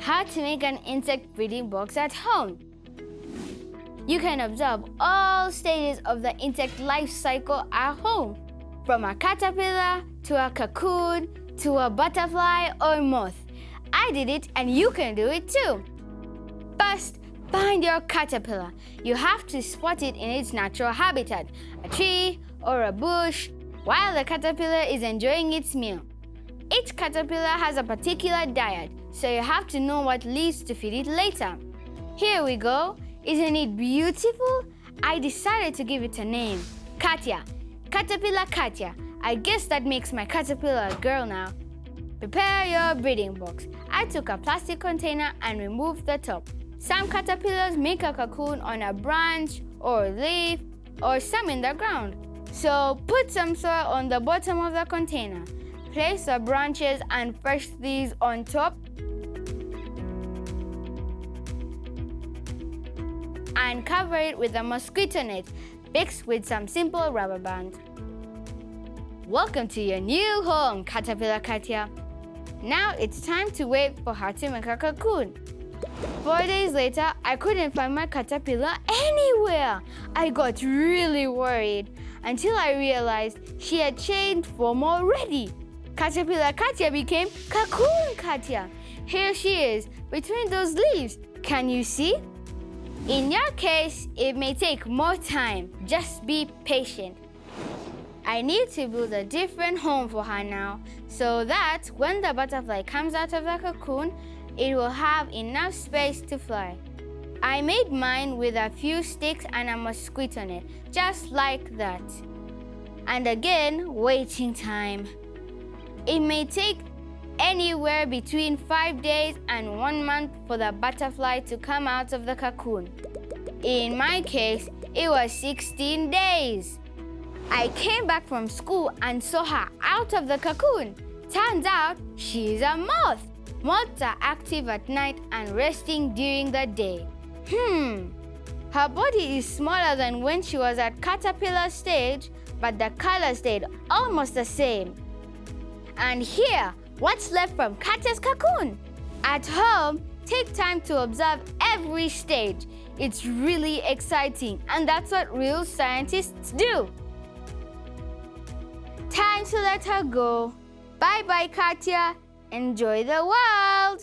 how to make an insect breeding box at home. You can observe all stages of the insect life cycle at home, from a caterpillar to a cocoon to a butterfly or moth. I did it and you can do it too. First, find your caterpillar. You have to spot it in its natural habitat, a tree or a bush, while the caterpillar is enjoying its meal. Each caterpillar has a particular diet, so you have to know what leaves to feed it later. Here we go. Isn't it beautiful? I decided to give it a name, Katya. Caterpillar Katya. I guess that makes my caterpillar a girl now. Prepare your breeding box. I took a plastic container and removed the top. Some caterpillars make a cocoon on a branch or leaf, or some in the ground. So put some soil on the bottom of the container. Place the branches and fresh leaves on top and cover it with a mosquito net fixed with some simple rubber band. Welcome to your new home, Caterpillar Katya. Now it's time to wait for her to make a cocoon. 4 days later, I couldn't find my caterpillar anywhere. I got really worried until I realized she had changed form already. Caterpillar Katya became Cocoon Katya. Here she is, between those leaves. Can you see? In your case, it may take more time. Just be patient. I need to build a different home for her now, so that when the butterfly comes out of the cocoon, it will have enough space to fly. I made mine with a few sticks and a mosquito net, just like that. And again, waiting time. It may take anywhere between 5 days and 1 month for the butterfly to come out of the cocoon. In my case, it was 16 days. I came back from school and saw her out of the cocoon. Turns out she's a moth. Moths are active at night and resting during the day. Her body is smaller than when she was at caterpillar stage, but the color stayed almost the same. And here, what's left from Katya's cocoon? At home, take time to observe every stage. It's really exciting, and that's what real scientists do. Time to let her go. Bye-bye, Katya. Enjoy the world.